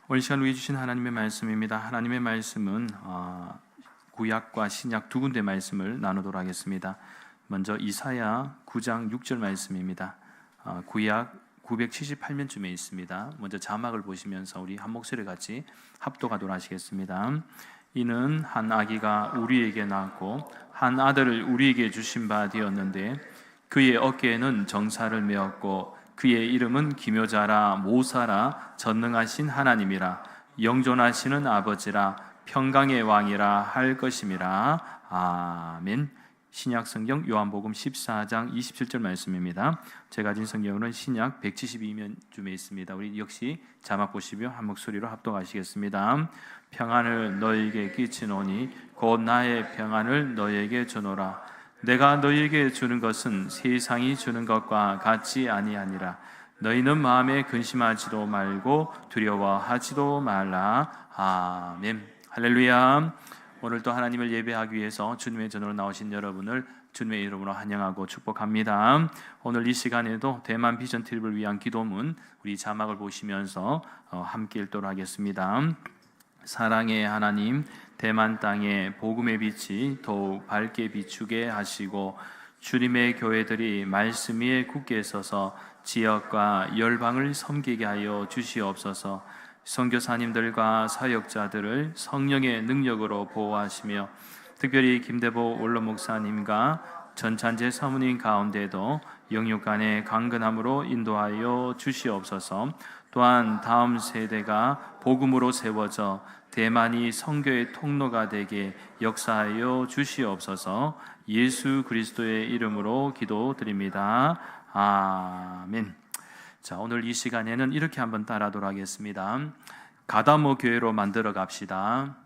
오늘 시간 우리 주신 하나님의 말씀입니다. 하나님의 말씀은 구약과 신약 두 군데 말씀을 나누도록 하겠습니다. 먼저 이사야 9장 6절 말씀입니다. 구약 978면쯤에 있습니다. 먼저 자막을 보시면서 우리 한 목소리 같이 합독하도록 하시겠습니다. 이는 한 아기가 우리에게 낳았고 한 아들을 우리에게 주신 바 되었는데 그의 어깨에는 정사를 메었고 그의 이름은 기묘자라 모사라 전능하신 하나님이라 영존하시는 아버지라 평강의 왕이라 할 것임이라. 아멘. 신약성경 요한복음 14장 27절 말씀입니다. 제가 가진 성경은 신약 172면쯤에 있습니다. 우리 역시 자막 보시며 한 목소리로 합독하시겠습니다. 평안을 너희에게 끼치노니 곧 나의 평안을 너희에게 주노라. 내가 너희에게 주는 것은 세상이 주는 것과 같지 아니하니라. 너희는 마음에 근심하지도 말고 두려워하지도 말라. 아멘. 할렐루야. 오늘도 하나님을 예배하기 위해서 주님의 전으로 나오신 여러분을 주님의 이름으로 환영하고 축복합니다. 오늘 이 시간에도 대만 비전 TV를 위한 기도문 우리 자막을 보시면서 함께 읽도록 하겠습니다. 사랑의 하나님, 대만 땅에 복음의 빛이 더욱 밝게 비추게 하시고 주님의 교회들이 말씀 위에 굳게 서서 지역과 열방을 섬기게 하여 주시옵소서. 선교사님들과 사역자들을 성령의 능력으로 보호하시며 특별히 김대보 원로 목사님과 전찬재 사모님 가운데도 영육간의 강건함으로 인도하여 주시옵소서. 또한 다음 세대가 복음으로 세워져 대만이 선교의 통로가 되게 역사하여 주시옵소서. 예수 그리스도의 이름으로 기도드립니다. 아멘. 자, 오늘 이 시간에는 이렇게 한번 따라하도록 하겠습니다. 가다모 교회로 만들어 갑시다.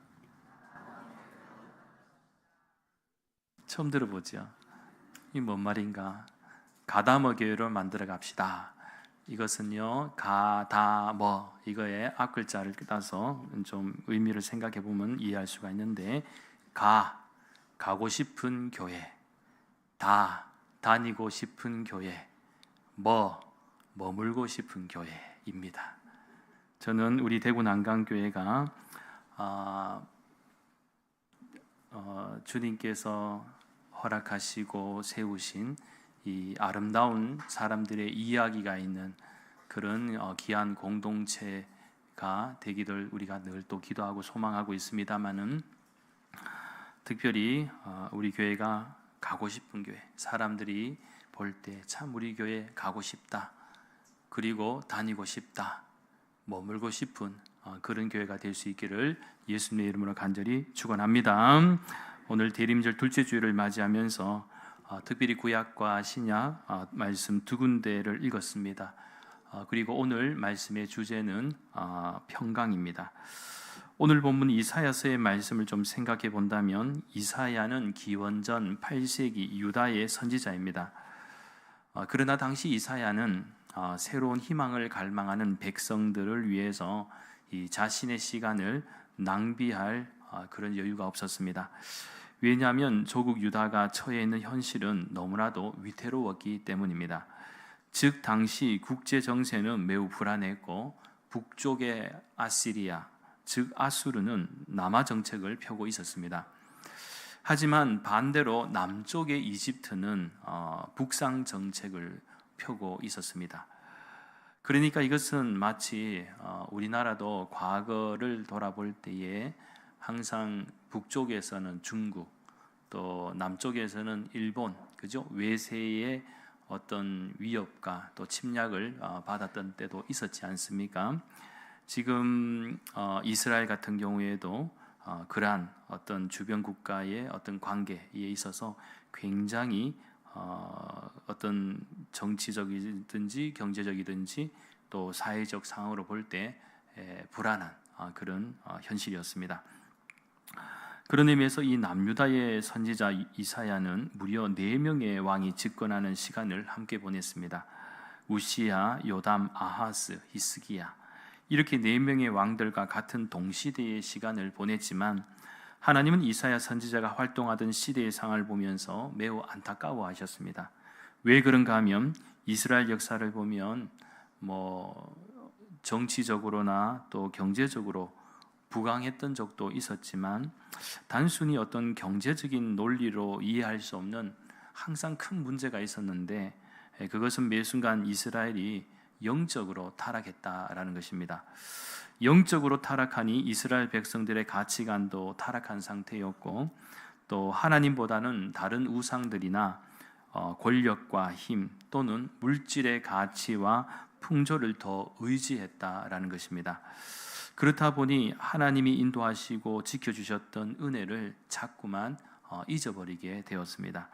처음 들어보죠? 이 뭔 말인가? 가다모 교회로 만들어 갑시다. 이것은요, 가다머 이거의 앞글자를 따서 좀 의미를 생각해 보면 이해할 수가 있는데, 가고 싶은 교회, 다니고 싶은 교회, 머물고 싶은 교회입니다. 저는 우리 대구 난강교회가 주님께서 허락하시고 세우신 이 아름다운 사람들의 이야기가 있는 그런 귀한 공동체가 되기를 우리가 늘 또 기도하고 소망하고 있습니다만은, 특별히 우리 교회가 가고 싶은 교회, 사람들이 볼 때 참 우리 교회 가고 싶다, 그리고 다니고 싶다, 머물고 싶은 그런 교회가 될 수 있기를 예수님의 이름으로 간절히 축원합니다. 오늘 대림절 둘째 주일을 맞이하면서 특별히 구약과 신약 말씀 두 군데를 읽었습니다. 그리고 오늘 말씀의 주제는 평강입니다. 오늘 본문 이사야서의 말씀을 좀 생각해 본다면, 이사야는 기원전 8세기 유다의 선지자입니다. 그러나 당시 이사야는 새로운 희망을 갈망하는 백성들을 위해서 이 자신의 시간을 낭비할 그런 여유가 없었습니다. 왜냐하면 조국 유다가 처해 있는 현실은 너무나도 위태로웠기 때문입니다. 즉 당시 국제 정세는 매우 불안했고, 북쪽의 아시리아, 즉 아수르는 남하 정책을 펴고 있었습니다. 하지만 반대로 남쪽의 이집트는 북상 정책을 펴고 있었습니다. 그러니까 이것은 마치 우리나라도 과거를 돌아볼 때에 항상 북쪽에서는 중국, 또 남쪽에서는 일본, 그죠? 외세의 어떤 위협과 또 침략을 받았던 때도 있었지 않습니까? 지금 이스라엘 같은 경우에도 그러한 어떤 주변 국가의 어떤 관계에 있어서 굉장히 어떤 정치적이든지 경제적이든지 또 사회적 상황으로 볼 때 불안한 그런 현실이었습니다. 그런 의미에서 이 남유다의 선지자 이사야는 무려 4명의 왕이 집권하는 시간을 함께 보냈습니다. 우시야, 요담, 아하스, 히스기야, 이렇게 4명의 왕들과 같은 동시대의 시간을 보냈지만, 하나님은 이사야 선지자가 활동하던 시대의 상황을 보면서 매우 안타까워하셨습니다. 왜 그런가 하면 이스라엘 역사를 보면 정치적으로나 또 경제적으로 부강했던 적도 있었지만 단순히 어떤 경제적인 논리로 이해할 수 없는 항상 큰 문제가 있었는데 그것은 매 순간 이스라엘이 영적으로 타락했다라는 것입니다. 영적으로 타락하니 이스라엘 백성들의 가치관도 타락한 상태였고 또 하나님보다는 다른 우상들이나 권력과 힘 또는 물질의 가치와 풍조를 더 의지했다라는 것입니다. 그렇다 보니 하나님이 인도하시고 지켜주셨던 은혜를 자꾸만 잊어버리게 되었습니다.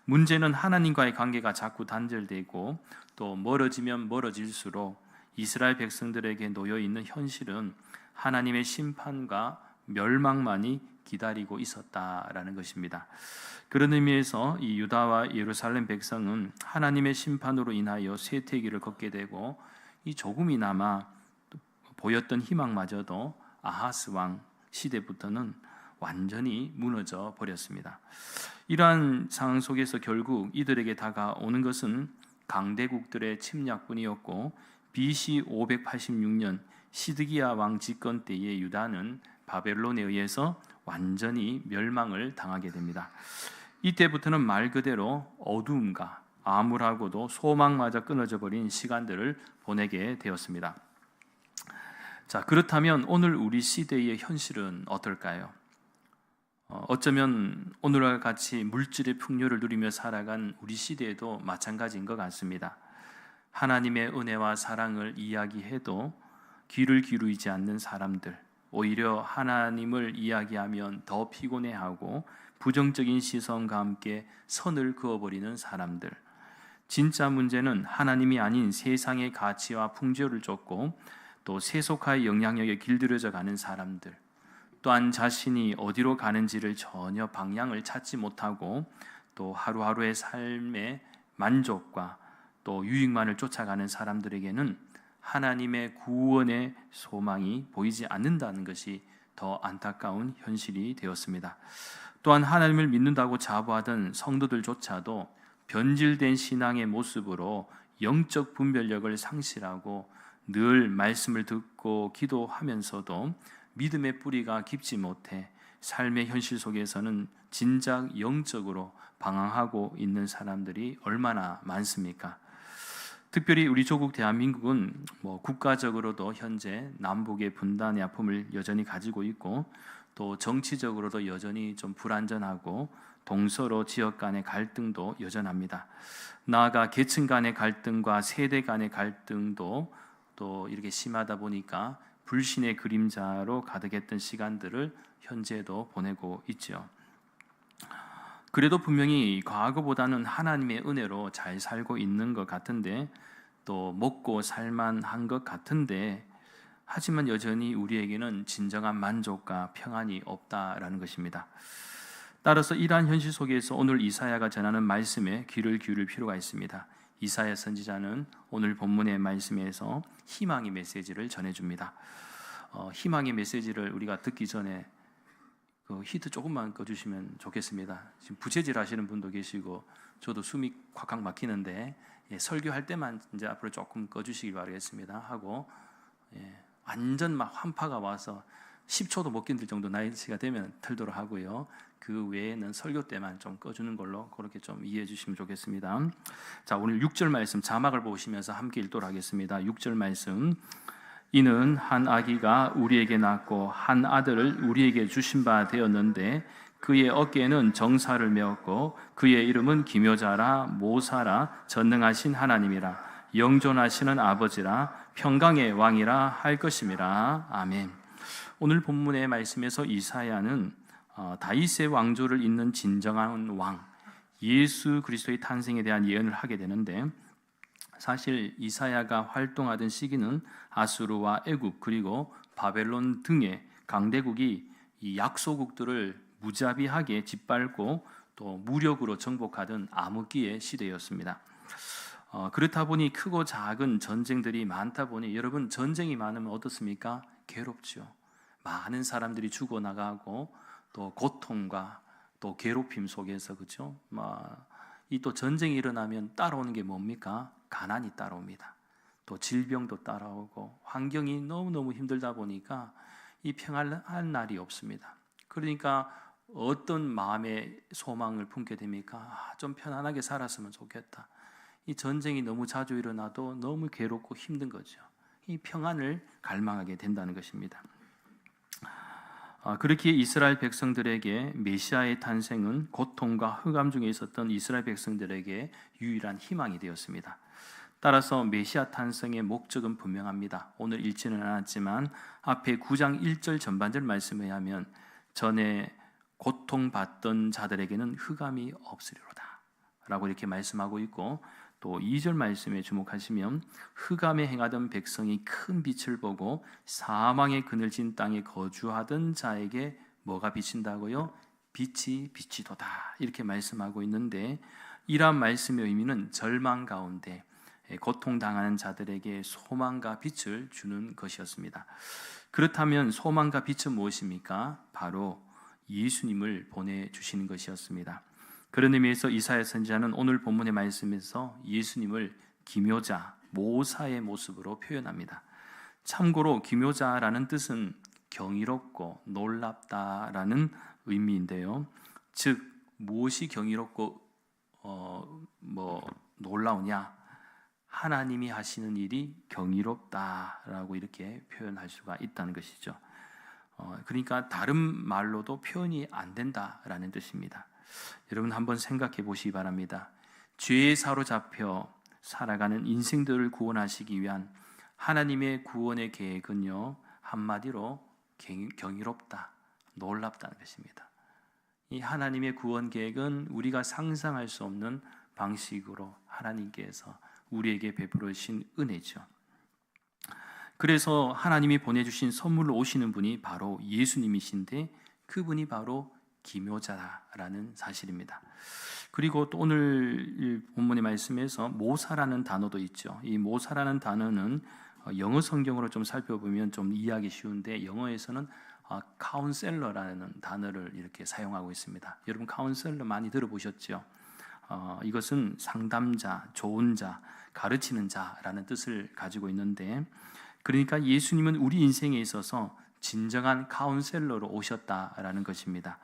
문제는 하나님과의 관계가 자꾸 단절되고 또 멀어지면 멀어질수록 이스라엘 백성들에게 놓여 있는 현실은 하나님의 심판과 멸망만이 기다리고 있었다라는 것입니다. 그런 의미에서 이 유다와 예루살렘 백성은 하나님의 심판으로 인하여 쇠퇴기를 걷게 되고 이 조금이나마 보였던 희망마저도 아하스 왕 시대부터는 완전히 무너져 버렸습니다. 이러한 상황 속에서 결국 이들에게 다가오는 것은 강대국들의 침략뿐이었고 BC 586년 시드기야 왕 집권 때에 유다는 바벨론에 의해서 완전히 멸망을 당하게 됩니다. 이때부터는 말 그대로 어두움과 암울하고도 소망마저 끊어져 버린 시간들을 보내게 되었습니다. 자, 그렇다면 오늘 우리 시대의 현실은 어떨까요? 어쩌면 오늘과 같이 물질의 풍요를 누리며 살아간 우리 시대에도 마찬가지인 것 같습니다. 하나님의 은혜와 사랑을 이야기해도 귀를 기울이지 않는 사람들, 오히려 하나님을 이야기하면 더 피곤해하고 부정적인 시선과 함께 선을 그어버리는 사람들. 진짜 문제는 하나님이 아닌 세상의 가치와 풍조를 쫓고 또 세속화의 영향력에 길들여져 가는 사람들, 또한 자신이 어디로 가는지를 전혀 방향을 찾지 못하고 또 하루하루의 삶의 만족과 또 유익만을 쫓아가는 사람들에게는 하나님의 구원의 소망이 보이지 않는다는 것이 더 안타까운 현실이 되었습니다. 또한 하나님을 믿는다고 자부하던 성도들조차도 변질된 신앙의 모습으로 영적 분별력을 상실하고 늘 말씀을 듣고 기도하면서도 믿음의 뿌리가 깊지 못해 삶의 현실 속에서는 진작 영적으로 방황하고 있는 사람들이 얼마나 많습니까? 특별히 우리 조국 대한민국은 국가적으로도 현재 남북의 분단의 아픔을 여전히 가지고 있고 또 정치적으로도 여전히 좀 불안전하고 동서로 지역 간의 갈등도 여전합니다. 나아가 계층 간의 갈등과 세대 간의 갈등도 또 이렇게 심하다 보니까 불신의 그림자로 가득했던 시간들을 현재도 보내고 있죠. 그래도 분명히 과거보다는 하나님의 은혜로 잘 살고 있는 것 같은데 또 먹고 살만한 것 같은데 하지만 여전히 우리에게는 진정한 만족과 평안이 없다라는 것입니다. 따라서 이러한 현실 속에서 오늘 이사야가 전하는 말씀에 귀를 기울일 필요가 있습니다. 이사야 선지자는 오늘 본문의 말씀에서 희망의 메시지를 전해줍니다. 희망의 메시지를 우리가 듣기 전에 그 히트 조금만 꺼주시면 좋겠습니다. 지금 부채질 하시는 분도 계시고 저도 숨이 콱콱 막히는데 설교할 때만 이제 앞으로 조금 꺼주시기 바라겠습니다. 하고 완전 막 환파가 와서 10초도 못 견딜 정도 날씨가 되면 틀도록 하고요. 그 외에는 설교 때만 좀 꺼주는 걸로 그렇게 좀 이해해 주시면 좋겠습니다. 자, 오늘 6절 말씀 자막을 보시면서 함께 읽도록 하겠습니다. 6절 말씀. 이는 한 아기가 우리에게 낳고 한 아들을 우리에게 주신 바 되었는데 그의 어깨에는 정사를 메었고 그의 이름은 기묘자라 모사라 전능하신 하나님이라 영존하시는 아버지라 평강의 왕이라 할 것임이라. 아멘. 오늘 본문의 말씀에서 이사야는 다윗의 왕조를 잇는 진정한 왕 예수 그리스도의 탄생에 대한 예언을 하게 되는데 사실 이사야가 활동하던 시기는 아수르와 애굽 그리고 바벨론 등의 강대국이 이 약소국들을 무자비하게 짓밟고 또 무력으로 정복하던 암흑기의 시대였습니다. 그렇다 보니 크고 작은 전쟁들이 많다 보니 여러분 전쟁이 많으면 어떻습니까? 괴롭죠. 많은 사람들이 죽어나가고 또 고통과 또 괴롭힘 속에서 그렇죠. 이 또 전쟁이 일어나면 따라오는 게 뭡니까? 가난이 따라옵니다. 또 질병도 따라오고 환경이 너무너무 힘들다 보니까 이 평안할 날이 없습니다. 그러니까 어떤 마음의 소망을 품게 됩니까? 좀 편안하게 살았으면 좋겠다. 이 전쟁이 너무 자주 일어나도 너무 괴롭고 힘든 거죠. 이 평안을 갈망하게 된다는 것입니다. 그렇게 이스라엘 백성들에게 메시아의 탄생은 고통과 흑암 중에 있었던 이스라엘 백성들에게 유일한 희망이 되었습니다. 따라서 메시아 탄생의 목적은 분명합니다. 오늘 읽지는 않았지만 앞에 9장 1절 전반절 말씀에 하면 전에 고통받던 자들에게는 흑암이 없으리로다 라고 이렇게 말씀하고 있고, 또 2절 말씀에 주목하시면 흑암에 행하던 백성이 큰 빛을 보고 사망의 그늘진 땅에 거주하던 자에게 뭐가 비친다고요? 빛이 비치도다 이렇게 말씀하고 있는데, 이러한 말씀의 의미는 절망 가운데 고통당하는 자들에게 소망과 빛을 주는 것이었습니다. 그렇다면 소망과 빛은 무엇입니까? 바로 예수님을 보내주시는 것이었습니다. 그런 의미에서 이사야 선지자는 오늘 본문의 말씀에서 예수님을 기묘자, 모사의 모습으로 표현합니다. 참고로 기묘자라는 뜻은 경이롭고 놀랍다라는 의미인데요. 즉 무엇이 경이롭고 놀라우냐? 하나님이 하시는 일이 경이롭다라고 이렇게 표현할 수가 있다는 것이죠. 그러니까 다른 말로도 표현이 안 된다라는 뜻입니다. 여러분 한번 생각해 보시기 바랍니다. 죄에 사로잡혀 살아가는 인생들을 구원하시기 위한 하나님의 구원의 계획은요, 한마디로 경이롭다, 놀랍다는 것입니다. 이 하나님의 구원 계획은 우리가 상상할 수 없는 방식으로 하나님께서 우리에게 베풀으신 은혜죠. 그래서 하나님이 보내주신 선물로 오시는 분이 바로 예수님이신데, 그분이 바로 기묘자라는 사실입니다. 그리고 또 오늘 본문의 말씀에서 모사라는 단어도 있죠. 이 모사라는 단어는 영어 성경으로 좀 살펴보면 좀 이해하기 쉬운데, 영어에서는 카운셀러라는 단어를 이렇게 사용하고 있습니다. 여러분 카운셀러 많이 들어보셨죠? 이것은 상담자, 좋은 자, 가르치는 자라는 뜻을 가지고 있는데, 그러니까 예수님은 우리 인생에 있어서 진정한 카운셀러로 오셨다라는 것입니다.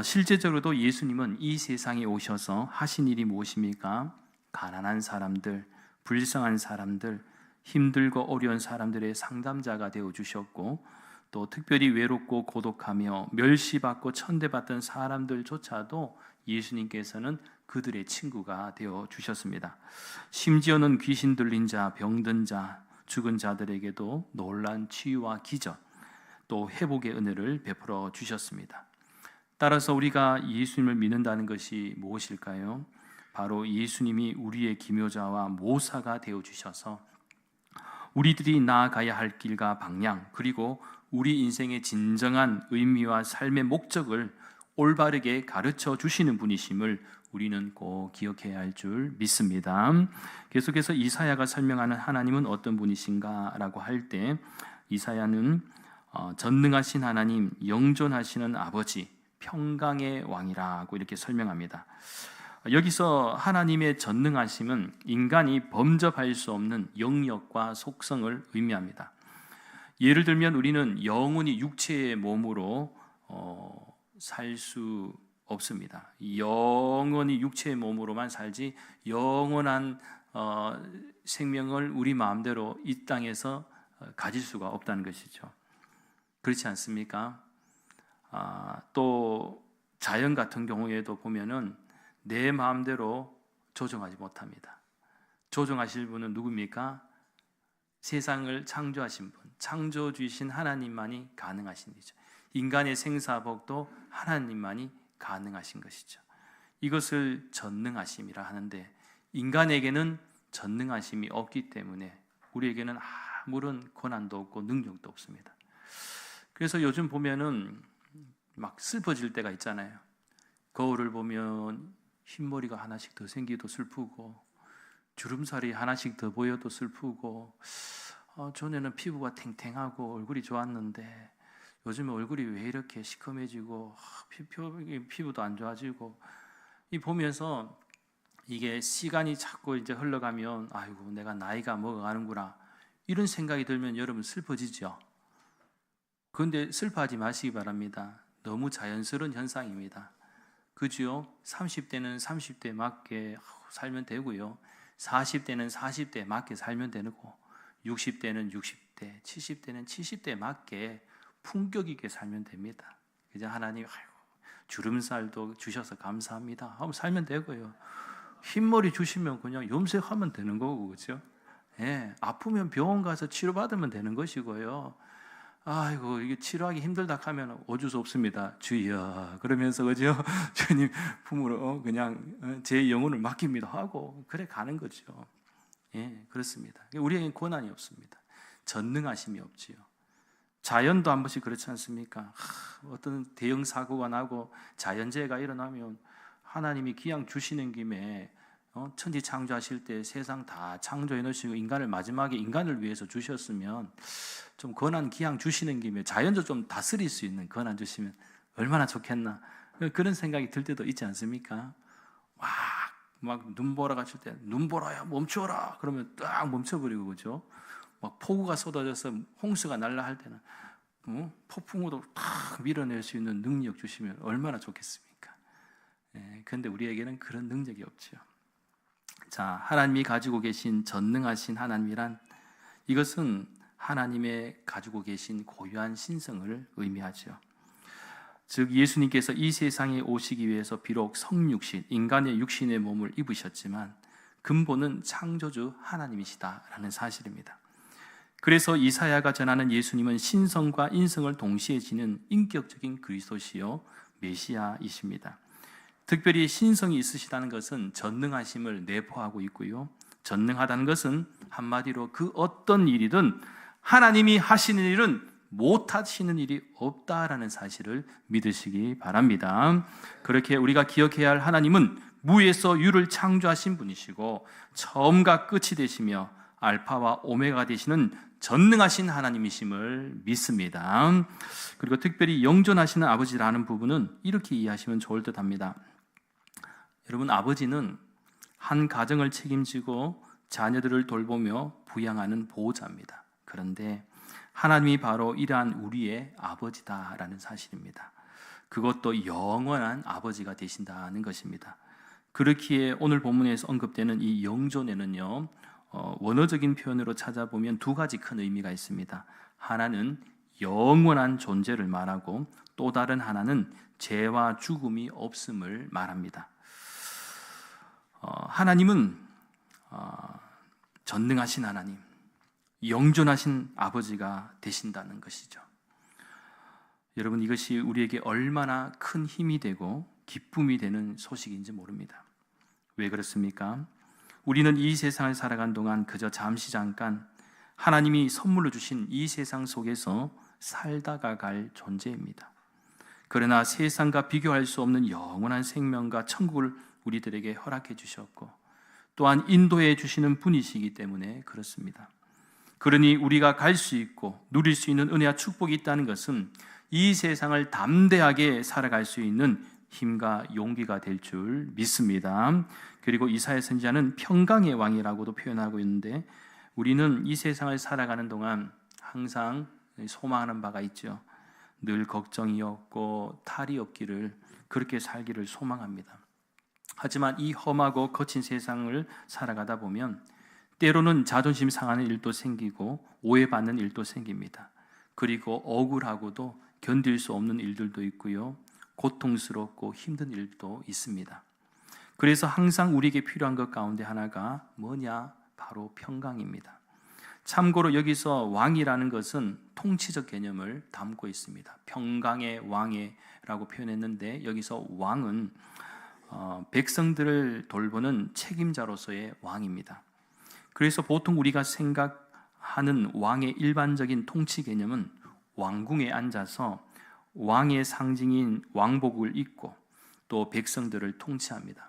실제적으로도 예수님은 이 세상에 오셔서 하신 일이 무엇입니까? 가난한 사람들, 불쌍한 사람들, 힘들고 어려운 사람들의 상담자가 되어주셨고, 또 특별히 외롭고 고독하며 멸시받고 천대받던 사람들조차도 예수님께서는 그들의 친구가 되어주셨습니다. 심지어는 귀신 들린 자, 병든 자, 죽은 자들에게도 놀란 치유와 기적, 또 회복의 은혜를 베풀어 주셨습니다. 따라서 우리가 예수님을 믿는다는 것이 무엇일까요? 바로 예수님이 우리의 기묘자와 모사가 되어주셔서 우리들이 나아가야 할 길과 방향, 그리고 우리 인생의 진정한 의미와 삶의 목적을 올바르게 가르쳐 주시는 분이심을 우리는 꼭 기억해야 할 줄 믿습니다. 계속해서 이사야가 설명하는 하나님은 어떤 분이신가 라고 할 때, 이사야는 전능하신 하나님, 영존하시는 아버지, 평강의 왕이라고 이렇게 설명합니다. 여기서 하나님의 전능하심은 인간이 범접할 수 없는 영역과 속성을 의미합니다. 예를 들면 우리는 영원히 육체의 몸으로 살 수 없습니다. 영원히 육체의 몸으로만 살지 영원한 생명을 우리 마음대로 이 땅에서 가질 수가 없다는 것이죠. 그렇지 않습니까? 또 자연 같은 경우에도 보면은 내 마음대로 조정하지 못합니다. 조정하실 분은 누굽니까? 세상을 창조하신 분, 창조주이신 하나님만이 가능하신 일이죠. 인간의 생사복도 하나님만이 가능하신 것이죠. 이것을 전능하심이라 하는데, 인간에게는 전능하심이 없기 때문에 우리에게는 아무런 권한도 없고 능력도 없습니다. 그래서 요즘 보면은 막 슬퍼질 때가 있잖아요. 거울을 보면 흰머리가 하나씩 더 생기도 슬프고, 주름살이 하나씩 더 보여도 슬프고, 전에는 피부가 탱탱하고 얼굴이 좋았는데 요즘에 얼굴이 왜 이렇게 시커매지고 피부도 안 좋아지고, 이 보면서 이게 시간이 자꾸 이제 흘러가면 아이고 내가 나이가 먹어가는구나 이런 생각이 들면 여러분 슬퍼지죠. 그런데 슬퍼하지 마시기 바랍니다. 너무 자연스러운 현상입니다. 그죠? 30대는 30대 맞게 살면 되고요. 40대는 40대 맞게 살면 되고 60대는 60대, 70대는 70대 맞게 품격 있게 살면 됩니다. 이제 하나님 주름살도 주셔서 감사합니다 하고 살면 되고요. 흰머리 주시면 그냥 염색하면 되는 거고, 그렇죠? 예, 아프면 병원 가서 치료받으면 되는 것이고요. 아이고 이게 치료하기 힘들다 하면 어쩔 수 없습니다. 주여 그러면서 그죠? 주님 품으로 그냥 제 영혼을 맡깁니다 하고 그래 가는 거죠. 예, 그렇습니다. 우리에겐 권한이 없습니다. 전능하심이 없지요. 자연도 한 번씩 그렇지 않습니까? 어떤 대형 사고가 나고 자연재해가 일어나면 하나님이 기양 주시는 김에 천지 창조하실 때 세상 다 창조해 놓으시고 인간을 마지막에 인간을 위해서 주셨으면 좀 권한 기양 주시는 김에 자연도 좀 다스릴 수 있는 권한 주시면 얼마나 좋겠나 그런 생각이 들 때도 있지 않습니까? 막 눈보라 같을 때 눈보라야 멈춰라 그러면 딱 멈춰버리고 그죠? 막 폭우가 쏟아져서 홍수가 날라 할 때는 폭풍우도 탁 밀어낼 수 있는 능력 주시면 얼마나 좋겠습니까? 그런데 우리에게는 그런 능력이 없죠. 자, 하나님이 가지고 계신 전능하신 하나님이란 이것은 하나님의 가지고 계신 고유한 신성을 의미하죠. 즉 예수님께서 이 세상에 오시기 위해서 비록 성육신, 인간의 육신의 몸을 입으셨지만 근본은 창조주 하나님이시다라는 사실입니다. 그래서 이사야가 전하는 예수님은 신성과 인성을 동시에 지닌 인격적인 그리스도시요 메시아이십니다. 특별히 신성이 있으시다는 것은 전능하심을 내포하고 있고요. 전능하다는 것은 한마디로 그 어떤 일이든 하나님이 하시는 일은 못하시는 일이 없다라는 사실을 믿으시기 바랍니다. 그렇게 우리가 기억해야 할 하나님은 무에서 유를 창조하신 분이시고 처음과 끝이 되시며 알파와 오메가 되시는 전능하신 하나님이심을 믿습니다. 그리고 특별히 영존하시는 아버지라는 부분은 이렇게 이해하시면 좋을 듯합니다. 여러분, 아버지는 한 가정을 책임지고 자녀들을 돌보며 부양하는 보호자입니다. 그런데 하나님이 바로 이러한 우리의 아버지다라는 사실입니다. 그것도 영원한 아버지가 되신다는 것입니다. 그렇기에 오늘 본문에서 언급되는 이 영존에는요, 원어적인 표현으로 찾아보면 두 가지 큰 의미가 있습니다. 하나는 영원한 존재를 말하고 또 다른 하나는 죄와 죽음이 없음을 말합니다. 하나님은 전능하신 하나님, 영존하신 아버지가 되신다는 것이죠. 여러분, 이것이 우리에게 얼마나 큰 힘이 되고 기쁨이 되는 소식인지 모릅니다. 왜 그렇습니까? 우리는 이 세상을 살아간 동안 그저 잠깐 하나님이 선물로 주신 이 세상 속에서 살다가 갈 존재입니다. 그러나 세상과 비교할 수 없는 영원한 생명과 천국을 우리들에게 허락해 주셨고 또한 인도해 주시는 분이시기 때문에 그렇습니다. 그러니 우리가 갈 수 있고 누릴 수 있는 은혜와 축복이 있다는 것은 이 세상을 담대하게 살아갈 수 있는 힘과 용기가 될 줄 믿습니다. 그리고 이사야 선지자는 평강의 왕이라고도 표현하고 있는데 우리는 이 세상을 살아가는 동안 항상 소망하는 바가 있죠. 늘 걱정이 없고 탈이 없기를, 그렇게 살기를 소망합니다. 하지만 이 험하고 거친 세상을 살아가다 보면 때로는 자존심 상하는 일도 생기고 오해받는 일도 생깁니다. 그리고 억울하고도 견딜 수 없는 일들도 있고요. 고통스럽고 힘든 일도 있습니다. 그래서 항상 우리에게 필요한 것 가운데 하나가 뭐냐? 바로 평강입니다. 참고로 여기서 왕이라는 것은 통치적 개념을 담고 있습니다. 평강의 왕이라고 표현했는데 여기서 왕은 백성들을 돌보는 책임자로서의 왕입니다. 그래서 보통 우리가 생각하는 왕의 일반적인 통치 개념은 왕궁에 앉아서 왕의 상징인 왕복을 입고 또 백성들을 통치합니다.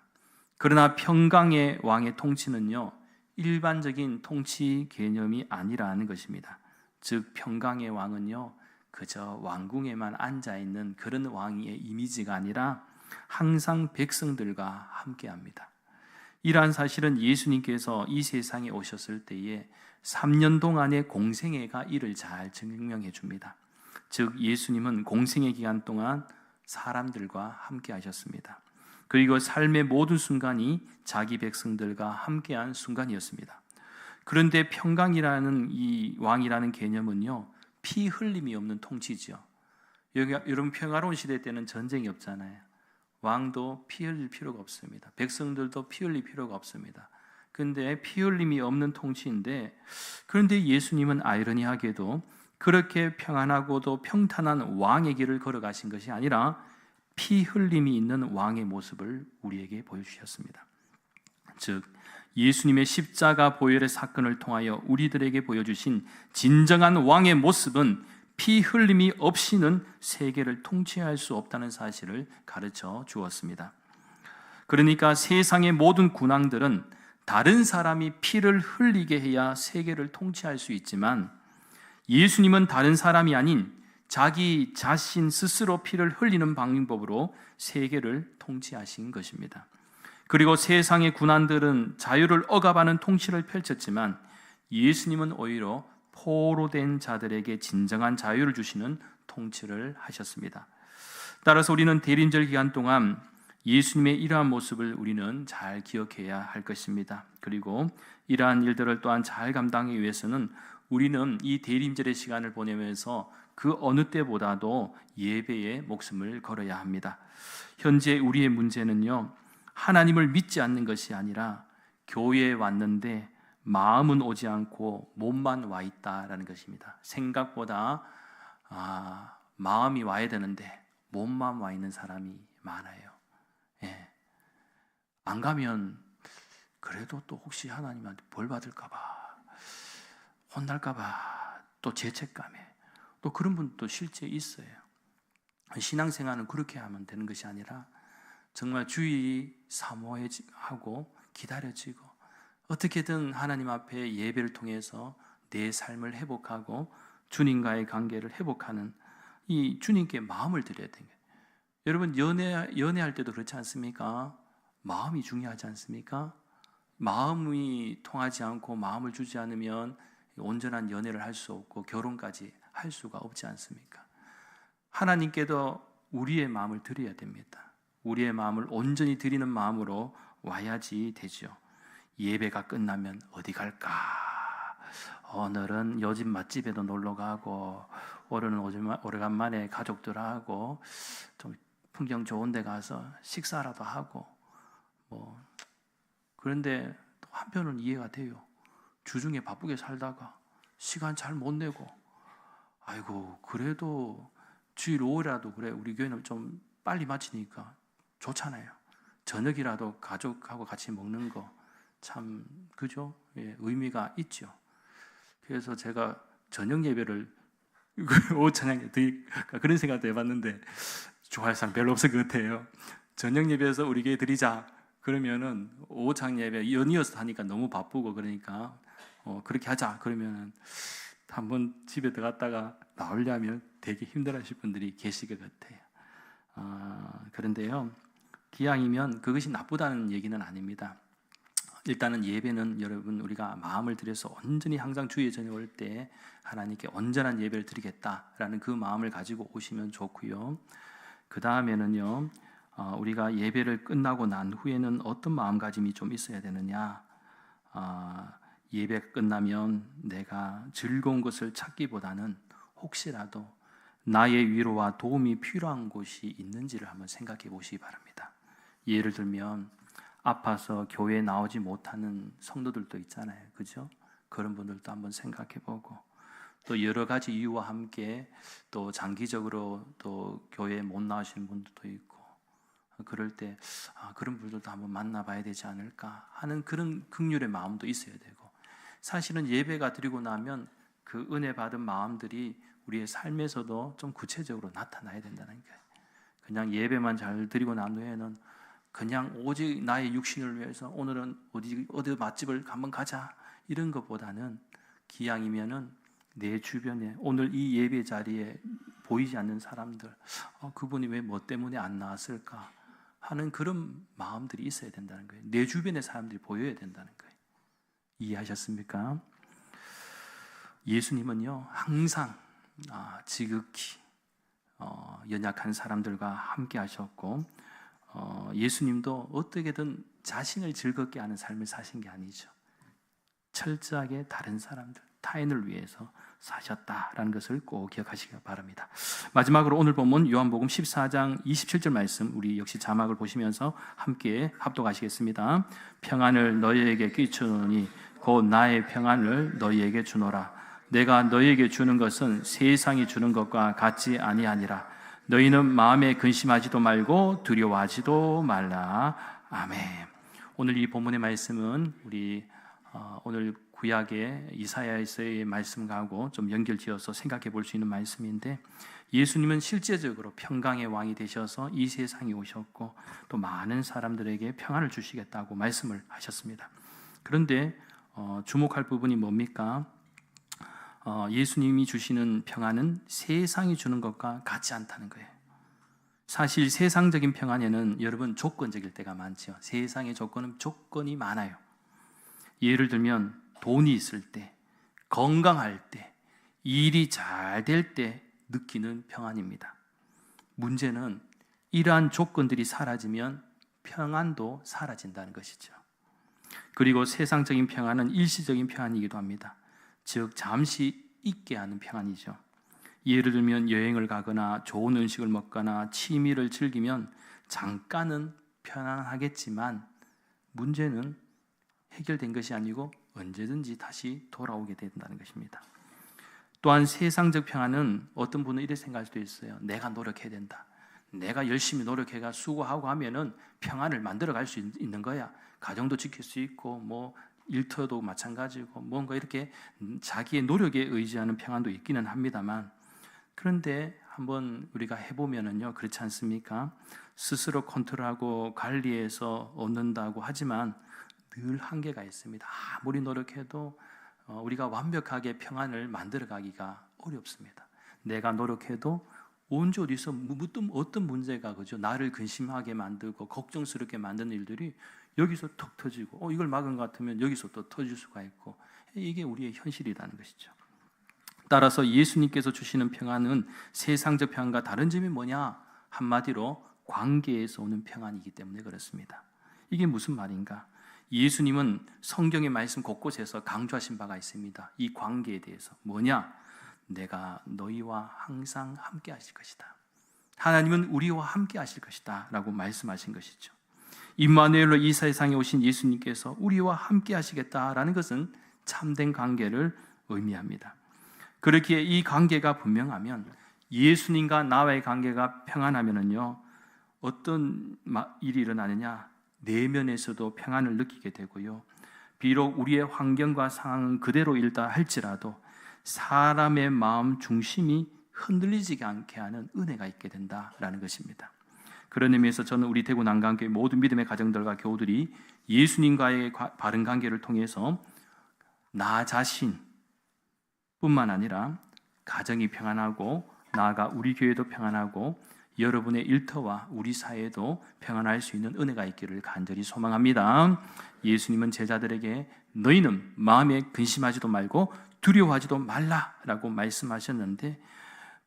그러나 평강의 왕의 통치는요, 일반적인 통치 개념이 아니라는 것입니다. 즉 평강의 왕은요, 그저 왕궁에만 앉아있는 그런 왕의 이미지가 아니라 항상 백성들과 함께합니다. 이러한 사실은 예수님께서 이 세상에 오셨을 때에 3년 동안의 공생애가 이를 잘 증명해 줍니다. 즉 예수님은 공생애 기간 동안 사람들과 함께 하셨습니다. 그리고 삶의 모든 순간이 자기 백성들과 함께한 순간이었습니다. 그런데 평강이라는 이 왕이라는 개념은요, 피 흘림이 없는 통치죠. 여러분 평화로운 시대 때는 전쟁이 없잖아요. 왕도 피 흘릴 필요가 없습니다. 백성들도 피 흘릴 필요가 없습니다. 그런데 피 흘림이 없는 통치인데, 그런데 예수님은 아이러니하게도 그렇게 평안하고도 평탄한 왕의 길을 걸어가신 것이 아니라 피 흘림이 있는 왕의 모습을 우리에게 보여주셨습니다. 즉 예수님의 십자가 보혈의 사건을 통하여 우리들에게 보여주신 진정한 왕의 모습은 피 흘림이 없이는 세계를 통치할 수 없다는 사실을 가르쳐 주었습니다. 그러니까 세상의 모든 군왕들은 다른 사람이 피를 흘리게 해야 세계를 통치할 수 있지만, 예수님은 다른 사람이 아닌 자기 자신 스스로 피를 흘리는 방법으로 세계를 통치하신 것입니다. 그리고 세상의 군왕들은 자유를 억압하는 통치를 펼쳤지만, 예수님은 오히려 포로된 자들에게 진정한 자유를 주시는 통치를 하셨습니다. 따라서 우리는 대림절 기간 동안 예수님의 이러한 모습을 우리는 잘 기억해야 할 것입니다. 그리고 이러한 일들을 또한 잘 감당하기 위해서는 우리는 이 대림절의 시간을 보내면서 그 어느 때보다도 예배에 목숨을 걸어야 합니다. 현재 우리의 문제는요, 하나님을 믿지 않는 것이 아니라 교회에 왔는데 마음은 오지 않고 몸만 와 있다라는 것입니다. 생각보다 마음이 와야 되는데 몸만 와 있는 사람이 많아요. 예. 안 가면 그래도 또 혹시 하나님한테 벌 받을까봐, 혼날까봐, 또 죄책감에, 또 그런 분도 실제 있어요. 신앙생활은 그렇게 하면 되는 것이 아니라 정말 주일이 사모하고 기다려지고 어떻게든 하나님 앞에 예배를 통해서 내 삶을 회복하고 주님과의 관계를 회복하는 이 주님께 마음을 드려야 되는 거예요. 여러분 연애할 때도 그렇지 않습니까? 마음이 중요하지 않습니까? 마음이 통하지 않고 마음을 주지 않으면 온전한 연애를 할 수 없고 결혼까지 할 수가 없지 않습니까? 하나님께도 우리의 마음을 드려야 됩니다. 우리의 마음을 온전히 드리는 마음으로 와야지 되죠. 예배가 끝나면 어디 갈까? 오늘은 요즘 맛집에도 놀러 가고, 오늘은 오래간만에 가족들하고 좀 풍경 좋은 데 가서 식사라도 하고, 그런데 또 한편은 이해가 돼요. 주중에 바쁘게 살다가 시간 잘 못 내고, 아이고 그래도 주일 5일이라도 그래 우리 교회는 좀 빨리 마치니까 좋잖아요. 저녁이라도 가족하고 같이 먹는 거 참 그죠? 예, 의미가 있죠. 그래서 제가 저녁 예배를 오후 찬양에 드릴까 그런 생각도 해봤는데 좋아할 사람 별로 없을 것 같아요. 저녁 예배에서 우리 교회 드리자 그러면은 오후 찬양 예배 연이어서 하니까 너무 바쁘고 그러니까 그렇게 하자 그러면은 한번 집에 들어갔다가 나오려면 되게 힘들어하실 분들이 계실 것 같아요. 그런데요, 기왕이면 그것이 나쁘다는 얘기는 아닙니다. 일단은 예배는 여러분 우리가 마음을 들여서 온전히 항상 주의 전에 올 때 하나님께 온전한 예배를 드리겠다라는 그 마음을 가지고 오시면 좋고요. 그 다음에는요, 우리가 예배를 끝나고 난 후에는 어떤 마음가짐이 좀 있어야 되느냐. 예배가 끝나면 내가 즐거운 것을 찾기보다는 혹시라도 나의 위로와 도움이 필요한 곳이 있는지를 한번 생각해 보시기 바랍니다. 예를 들면 아파서 교회에 나오지 못하는 성도들도 있잖아요. 그죠? 그런 분들도 한번 생각해 보고, 또 여러 가지 이유와 함께 또 장기적으로 또 교회에 못 나오시는 분들도 있고, 그럴 때 그런 분들도 한번 만나봐야 되지 않을까 하는 그런 긍휼의 마음도 있어야 되고, 사실은 예배가 드리고 나면 그 은혜 받은 마음들이 우리의 삶에서도 좀 구체적으로 나타나야 된다는 거예요. 그냥 예배만 잘 드리고 난 후에는 그냥 오직 나의 육신을 위해서 오늘은 어디 맛집을 한번 가자 이런 것보다는 기왕이면은 내 주변에 오늘 이 예배 자리에 보이지 않는 사람들, 그분이 왜 뭐 때문에 안 나왔을까? 하는 그런 마음들이 있어야 된다는 거예요. 내 주변의 사람들이 보여야 된다는 거예요. 이해하셨습니까? 예수님은요 항상 지극히 연약한 사람들과 함께 하셨고, 예수님도 어떻게든 자신을 즐겁게 하는 삶을 사신 게 아니죠. 철저하게 다른 사람들, 타인을 위해서 사셨다라는 것을 꼭 기억하시기 바랍니다. 마지막으로 오늘 본문 요한복음 14장 27절 말씀, 우리 역시 자막을 보시면서 함께 합독하시겠습니다. 평안을 너희에게 끼치노니 곧 나의 평안을 너희에게 주노라. 내가 너희에게 주는 것은 세상이 주는 것과 같지 아니하니라. 너희는 마음에 근심하지도 말고 두려워하지도 말라. 아멘. 오늘 이 본문의 말씀은 우리 오늘 구약의 이사야에서의 말씀하고 좀 연결지어서 생각해 볼 수 있는 말씀인데, 예수님은 실제적으로 평강의 왕이 되셔서 이 세상에 오셨고 또 많은 사람들에게 평안을 주시겠다고 말씀을 하셨습니다. 그런데 주목할 부분이 뭡니까? 예수님이 주시는 평안은 세상이 주는 것과 같지 않다는 거예요. 사실 세상적인 평안에는 여러분 조건적일 때가 많죠. 세상의 조건이 많아요. 예를 들면 돈이 있을 때, 건강할 때, 일이 잘 될 때 느끼는 평안입니다. 문제는 이러한 조건들이 사라지면 평안도 사라진다는 것이죠. 그리고 세상적인 평안은 일시적인 평안이기도 합니다. 즉 잠시 있게 하는 평안이죠. 예를 들면 여행을 가거나 좋은 음식을 먹거나 취미를 즐기면 잠깐은 편안하겠지만 문제는 해결된 것이 아니고 언제든지 다시 돌아오게 된다는 것입니다. 또한 세상적 평안은 어떤 분은 이렇게 생각할 수도 있어요. 내가 노력해야 된다. 내가 열심히 노력해가 수고하고 하면은 평안을 만들어 갈 수 있는 거야. 가정도 지킬 수 있고 뭐 일터도 마찬가지고 뭔가 이렇게 자기의 노력에 의지하는 평안도 있기는 합니다만, 그런데 한번 우리가 해보면은요 그렇지 않습니까? 스스로 컨트롤하고 관리해서 얻는다고 하지만 늘 한계가 있습니다. 아무리 노력해도 우리가 완벽하게 평안을 만들어가기가 어렵습니다. 내가 노력해도 언제 어디서 어떤 문제가 그죠? 나를 근심하게 만들고 걱정스럽게 만드는 일들이 여기서 턱 터지고 이걸 막은 것 같으면 여기서 또 터질 수가 있고, 이게 우리의 현실이라는 것이죠. 따라서 예수님께서 주시는 평안은 세상적 평안과 다른 점이 뭐냐? 한마디로 관계에서 오는 평안이기 때문에 그렇습니다. 이게 무슨 말인가? 예수님은 성경의 말씀 곳곳에서 강조하신 바가 있습니다. 이 관계에 대해서 뭐냐? 내가 너희와 항상 함께 하실 것이다. 하나님은 우리와 함께 하실 것이다 라고 말씀하신 것이죠. 임마누엘로 이 세상에 오신 예수님께서 우리와 함께 하시겠다라는 것은 참된 관계를 의미합니다. 그렇기에 이 관계가 분명하면, 예수님과 나와의 관계가 평안하면은요 어떤 일이 일어나느냐? 내면에서도 평안을 느끼게 되고요, 비록 우리의 환경과 상황은 그대로일다 할지라도 사람의 마음 중심이 흔들리지 않게 하는 은혜가 있게 된다라는 것입니다. 그런 의미에서 저는 우리 대구 난강교회 모든 믿음의 가정들과 교우들이 예수님과의 바른 관계를 통해서 나 자신 뿐만 아니라 가정이 평안하고 나아가 우리 교회도 평안하고 여러분의 일터와 우리 사회도 평안할 수 있는 은혜가 있기를 간절히 소망합니다. 예수님은 제자들에게 너희는 마음에 근심하지도 말고 두려워하지도 말라라고 말씀하셨는데,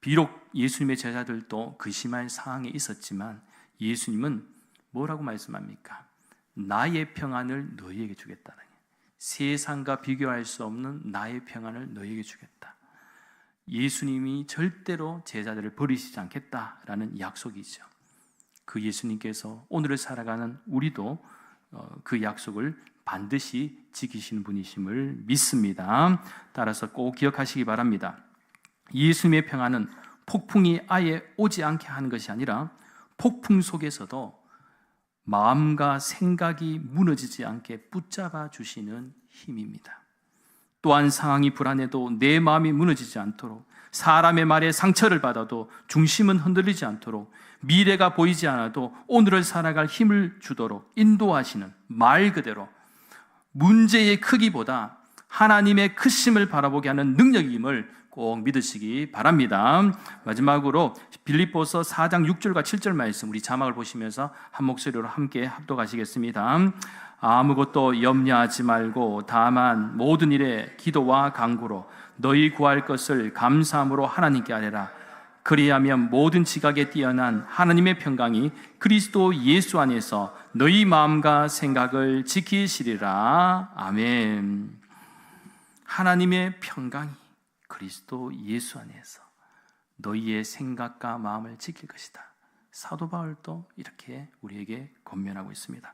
비록 예수님의 제자들도 근심할 상황에 있었지만 예수님은 뭐라고 말씀합니까? 나의 평안을 너희에게 주겠다는 거예요. 세상과 비교할 수 없는 나의 평안을 너희에게 주겠다. 예수님이 절대로 제자들을 버리시지 않겠다라는 약속이죠. 그 예수님께서 오늘을 살아가는 우리도 그 약속을 반드시 지키시는 분이심을 믿습니다. 따라서 꼭 기억하시기 바랍니다. 예수님의 평안은 폭풍이 아예 오지 않게 하는 것이 아니라 폭풍 속에서도 마음과 생각이 무너지지 않게 붙잡아 주시는 힘입니다. 또한 상황이 불안해도 내 마음이 무너지지 않도록, 사람의 말에 상처를 받아도 중심은 흔들리지 않도록, 미래가 보이지 않아도 오늘을 살아갈 힘을 주도록 인도하시는, 말 그대로 문제의 크기보다 하나님의 크심을 바라보게 하는 능력임을 꼭 믿으시기 바랍니다. 마지막으로 빌립보서 4장 6절과 7절 말씀, 우리 자막을 보시면서 한 목소리로 함께 합독하시겠습니다. 아무것도 염려하지 말고 다만 모든 일에 기도와 간구로 너희 구할 것을 감사함으로 하나님께 아뢰라. 그리하면 모든 지각에 뛰어난 하나님의 평강이 그리스도 예수 안에서 너희 마음과 생각을 지키시리라. 아멘. 하나님의 평강이 그리스도 예수 안에서 너희의 생각과 마음을 지킬 것이다. 사도 바울도 이렇게 우리에게 권면하고 있습니다.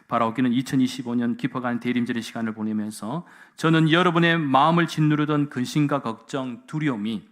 바라옵기는 2025년 깊어가는 대림절의 시간을 보내면서 저는 여러분의 마음을 짓누르던 근심과 걱정, 두려움이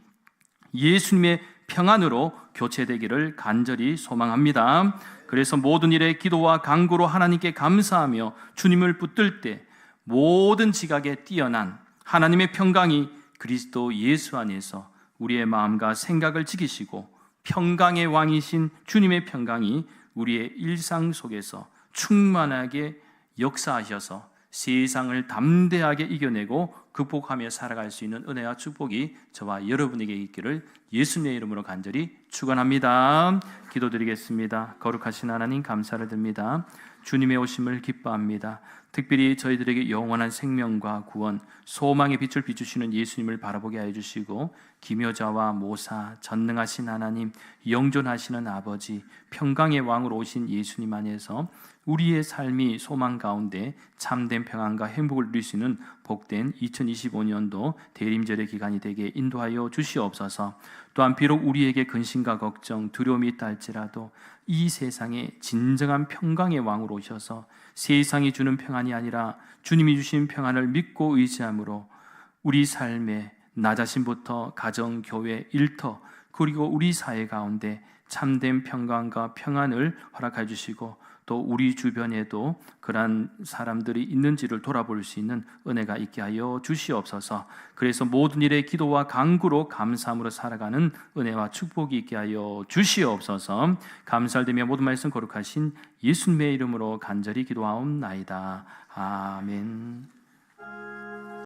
예수님의 평안으로 교체되기를 간절히 소망합니다. 그래서 모든 일에 기도와 간구로 하나님께 감사하며 주님을 붙들 때 모든 지각에 뛰어난 하나님의 평강이 그리스도 예수 안에서 우리의 마음과 생각을 지키시고 평강의 왕이신 주님의 평강이 우리의 일상 속에서 충만하게 역사하셔서 세상을 담대하게 이겨내고 극복하며 살아갈 수 있는 은혜와 축복이 저와 여러분에게 있기를 예수님의 이름으로 간절히 축원합니다. 기도드리겠습니다. 거룩하신 하나님 감사를 드립니다. 주님의 오심을 기뻐합니다. 특별히 저희들에게 영원한 생명과 구원, 소망의 빛을 비추시는 예수님을 바라보게 하여 주시고 기묘자와 모사, 전능하신 하나님, 영존하시는 아버지, 평강의 왕으로 오신 예수님 안에서 우리의 삶이 소망 가운데 참된 평안과 행복을 누릴 수 있는 복된 2025년도 대림절의 기간이 되게 인도하여 주시옵소서. 또한 비록 우리에게 근심과 걱정, 두려움이 있다 할지라도 이 세상에 진정한 평강의 왕으로 오셔서 세상이 주는 평안이 아니라 주님이 주신 평안을 믿고 의지함으로 우리 삶에 나 자신부터 가정, 교회, 일터 그리고 우리 사회 가운데 참된 평강과 평안을 허락해 주시고 또 우리 주변에도 그러한 사람들이 있는지를 돌아볼 수 있는 은혜가 있게 하여 주시옵소서. 그래서 모든 일에 기도와 간구로 감사함으로 살아가는 은혜와 축복이 있게 하여 주시옵소서. 감사드리며 모든 말씀 거룩하신 예수님의 이름으로 간절히 기도하옵나이다. 아멘.